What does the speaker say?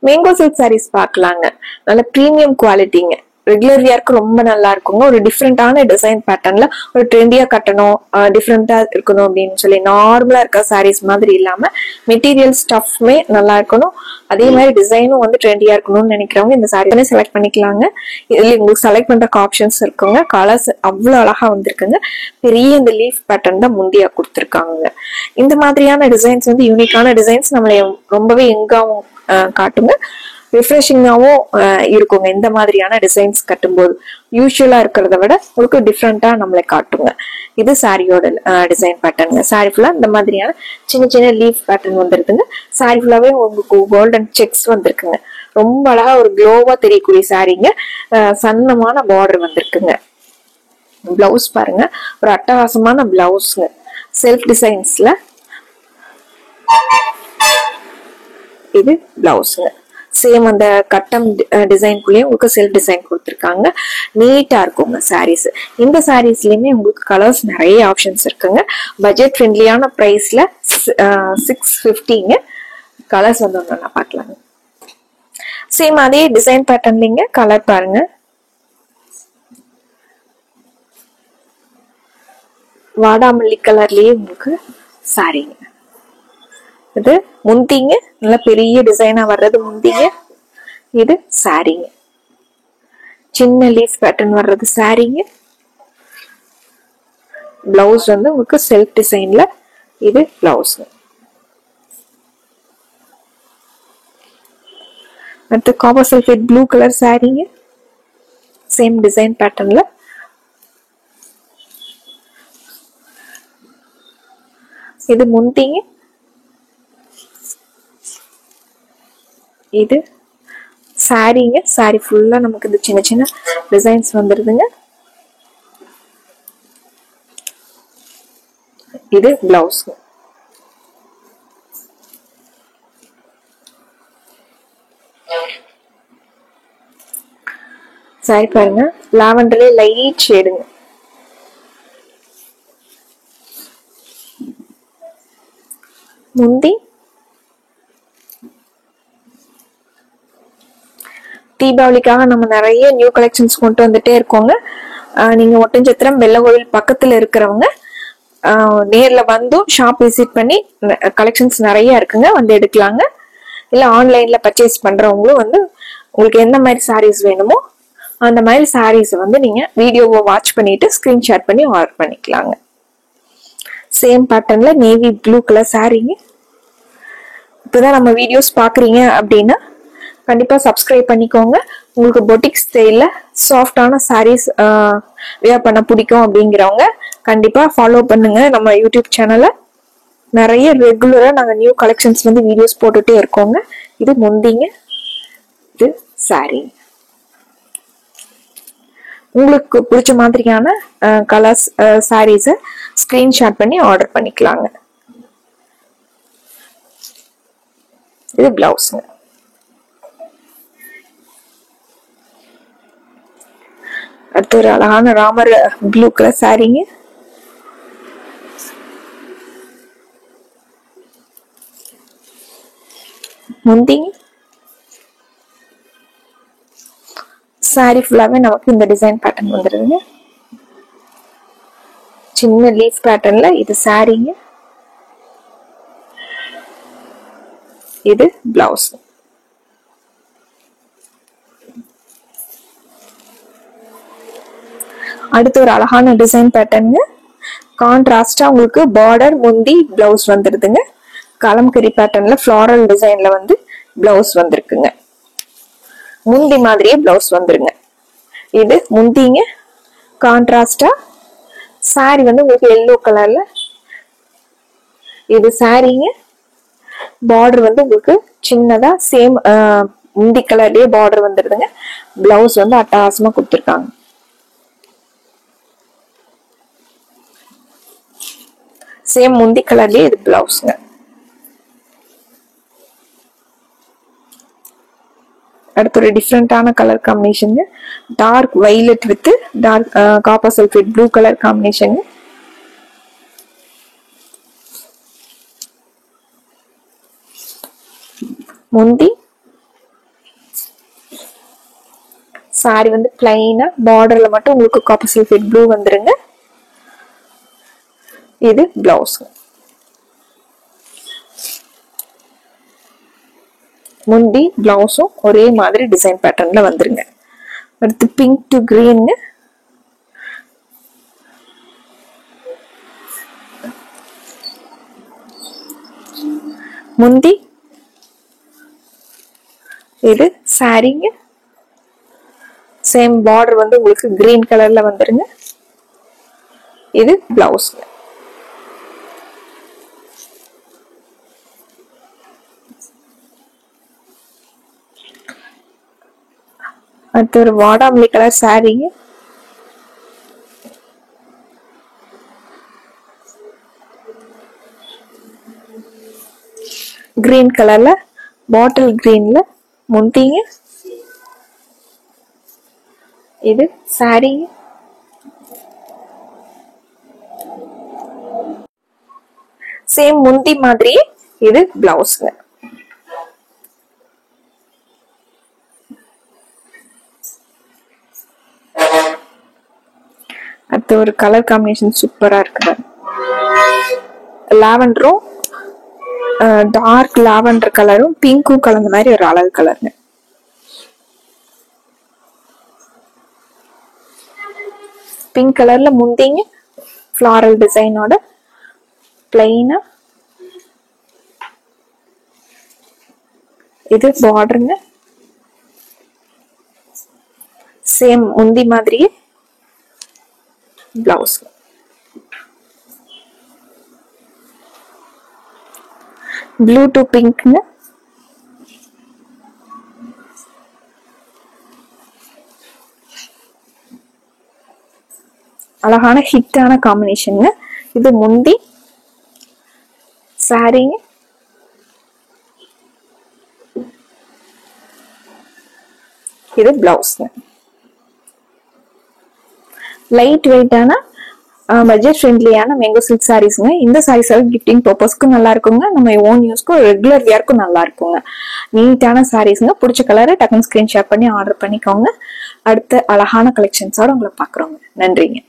Mango silk saris பார்க்கலாங்க. நல்ல premium குவாலிட்டிங்க. Regular வியர்க்கு ரொம்ப நல்லா இருக்குங்க. ஒரு டிஃப்ரெண்டான டிசைன் பேட்டர்ன்ல ஒரு ட்ரெண்டியா கட்டணும், டிஃப்ரெண்டா இருக்கணும் அப்படின்னு சொல்லி நார்மலா இருக்க சாரீஸ் மாதிரி இல்லாம மெட்டீரியல் ஸ்டஃப்மே நல்லா இருக்கணும், அதே மாதிரி டிசைனும் வந்து ட்ரெண்டியா இருக்கணும்னு நினைக்கிறவங்க இந்த சாரீ செலக்ட் பண்ணிக்கலாங்க. இதுல உங்களுக்கு செலக்ட் பண்ற ஆப்ஷன்ஸ் இருக்குங்க. கலர்ஸ் அவ்வளவு அழகா வந்திருக்குங்க. பெரிய இந்த லீஃப் பேட்டர்ன் தான் முந்தியா கொடுத்துருக்காங்க. இந்த மாதிரியான டிசைன்ஸ் வந்து யூனிக்கான டிசைன்ஸ் நம்மளை ரொம்பவே எங்காவும் காட்டுங்க, ரிஃப்ரெஷிங்காவும் இருக்குங்க. இந்த மாதிரியான டிசைன்ஸ் கட்டும்போது யூஸ்வலா இருக்கிறத விட உங்களுக்கு டிஃப்ரெண்டா நம்மளை காட்டுங்க. இது சாரியோட டிசைன் பேட்டர்னுங்க. சாரி ஃபுல்லா இந்த மாதிரியான சின்ன சின்ன லீஃப் பேட்டர்ன் வந்துருதுங்க. சாரி ஃபுல்லாவே உங்களுக்கு கோல்டன் செக்ஸ் வந்திருக்குங்க. ரொம்ப அழகா ஒரு க்ளோவா தெரியக்கூடிய சாரிங்க. சன்னமான பார்டர் வந்திருக்குங்க. பிளவுஸ் பாருங்க, ஒரு அட்டகாசமான பிளவுஸ்ங்க. செல்ஃப் டிசைன்ஸ்ல இது பிளவுஸ்ங்க. சேம் அந்த கட்டம் டிசைன்குள்ளேயே உங்களுக்கு செல்ஃப் டிசைன் கொடுத்துருக்காங்க. நீட்டா இருக்குங்க சாரீஸ். இந்த சாரீஸ்லயுமே உங்களுக்கு கலர்ஸ் நிறைய ஆப்ஷன்ஸ் இருக்குங்க. பட்ஜெட் ஃப்ரெண்ட்லியான பிரைஸ்ல 650ங்க. கலர்ஸ் வந்து ஒன்று பார்க்கலாங்க. சேம் அதே டிசைன் பேட்டர்ன்லீங்க. கலர் பாருங்க, வாடாமல்லி கலர்லயே உங்களுக்கு சாரீங்க. இது முந்திங்க, நல்ல பெரிய டிசைனா வர்றது முந்திங்க. இது சாரீங்க, சின்ன லீஃப் பேட்டர்ன் வர்றது சாரீங்க. பிளவுஸ் வந்து உங்களுக்கு செல்ஃப் டிசைன்ல இது பிளவுஸ். அடுத்து காப்பர் சல்ஃபேட் ப்ளூ கலர் சாரீங்க, சேம் டிசைன் பேட்டர்ன்ல. இது முந்திங்க, இது சாரீங்க. சாரி ஃபுல்லா நமக்கு இந்த சின்ன சின்ன டிசைன்ஸ் வந்துருதுங்க. இது பிளவுஸ். சாரி பாருங்க, லாவெண்டர்ல லைட் ஷேடுங்க. முந்தி தீபாவளிக்காக நம்ம நிறைய நியூ கலெக்ஷன்ஸ் கொண்டு வந்துட்டே இருக்கோங்க. நீங்க ஒட்டன்சத்திரம் வெள்ள கோவில் பக்கத்துல இருக்கிறவங்க நேர்ல வந்தும் ஷாப் விசிட் பண்ணி கலெக்ஷன்ஸ் நிறைய இருக்குங்க, வந்து எடுக்கலாங்க. இல்ல ஆன்லைன்ல பர்ச்சேஸ் பண்றவங்களும் வந்து உங்களுக்கு எந்த மாதிரி சாரீஸ் வேணுமோ அந்த மாதிரி சாரீஸ் வந்து நீங்க வீடியோவை வாட்ச் பண்ணிட்டு ஸ்கிரீன்ஷாட் பண்ணி ஆர்டர் பண்ணிக்கலாங்க. சேம் பேட்டர்ன்ல நேவி ப்ளூ கலர் சாரீங்க. இப்பதான் நம்ம வீடியோஸ் பாக்குறீங்க அப்படின்னா கண்டிப்பா சப்ஸ்கிரைப் பண்ணிக்கோங்க. உங்களுக்கு பொட்டிக் ஸ்டைல்ல சாஃப்டான சாரீஸ் வியர் பண்ண பிடிக்கும் அப்படிங்கிறவங்க கண்டிப்பா ஃபாலோ பண்ணுங்க நம்ம யூடியூப் சேனலை. நிறைய ரெகுலரா நாங்க நியூ கலெக்ஷன்ஸ் வந்து வீடியோஸ் போட்டுட்டே இருக்கோங்க. இது முந்திங்க, இது சாரி. உங்களுக்கு பிடிச்ச மாதிரியான கலர்ஸ் சாரீஸை ஸ்கிரீன்ஷாட் பண்ணி ஆர்டர் பண்ணிக்கலாங்க. இது பிளவுஸ்ங்க. அடுத்து ஒரு அழகான ராமர் ப்ளூ கலர் சாரீங்க. முந்திங்க, சாரி ஃபுல்லாவே நமக்கு இந்த டிசைன் பேட்டர்ன் வந்துருதுங்க. சின்ன லீஃப் பேட்டர்ன்ல இது சாரீங்க, இது பிளவுஸ். அடுத்து ஒரு அழகான டிசைன் பேட்டர்ன். கான்ட்ராஸ்டா உங்களுக்கு பார்டர் முந்தி பிளவுஸ் வந்துருதுங்க. கலம்கரி பேட்டர்ன்ல ஃபிளாரல் டிசைன்ல வந்து பிளவுஸ் வந்திருக்குங்க. முந்தி மாதிரியே பிளவுஸ் வந்துருங்க. இது முந்திங்க, கான்ட்ராஸ்டா. சாரி வந்து உங்களுக்கு எல்லோ கலர்ல. இது சாரீங்க. பார்டர் வந்து உங்களுக்கு சின்னதா சேம் முந்தி கலர்லயே பார்டர் வந்துருதுங்க. பிளவுஸ் வந்து அட்டகாசமா கொடுத்துருக்காங்க. சேம் முந்தி கலர்லயே இது பிளவுஸ்ங்க. அடுத்து ஒரு டிஃப்ரெண்டான colour combination, dark violet with dark copper sulphate blue colour combination. முந்தி சாரி வந்து பிளைனா பார்டர்ல மட்டும் உங்களுக்கு காப்பர் சல்ஃபேட் ப்ளூ வந்துருங்க. இது பிளவுஸ். முந்தி பிளவுஸும் ஒரே மாதிரி டிசைன் பேட்டர்ன்ல வந்துருங்க. அடுத்து பிங்க் டு கிரீன். முந்தி இது சாரிங்க. சேம் பார்டர் வந்து உங்களுக்கு கிரீன் கலர்ல வந்துருங்க. இது பிளவுஸ். அடுத்து ஒரு வாடாமல்லி கலர் சாரிங்க. கிரீன் கலர்ல பாட்டில் கிரீன்ல முந்திங்க. இது சாரி. சேம் முந்தி மாதிரி இது பிளவுஸ். அடுத்து ஒரு கலர் காம்பினேஷன் சூப்பரா இருக்குது. லாவெண்டரும் டார்க் லாவெண்டர் கலரும் பிங்க்கும் கலந்த மாதிரி ஒரு அழகு கலருங்க. பிங்க் கலர்ல முந்திங்க ஃபிளாரல் டிசைனோட பிளைனா. இது பார்டருங்க. சேம் முந்தி மாதிரியே பிளவுஸ். Blue to பிங்க்ங்க. அழகான ஹிட்டான காம்பினேஷன். இது முந்தி சாரிங்க. இது பிளவுஸ். லைட் வெயிட்டான பட்ஜெட் ஃப்ரெண்ட்லியான மேங்கோ சில்க் சாரீஸ்ங்க. இந்த சாரீஸ் கிஃப்டிங் பர்பஸ்க்கும் நல்லா இருக்குங்க, நம்ம ஓன் யூஸ்க்கும் ரெகுலர் வியர்க்கும் நல்லா இருக்குங்க. நீட்டான சாரீஸ்ங்க. பிடிச்ச கலரை டக்குன்னு ஸ்கிரீன்ஷாட் பண்ணி ஆர்டர் பண்ணிக்கோங்க. அடுத்த அழகான கலெக்ஷன்ஸோட உங்களை பாக்குறோங்க. நன்றிங்க.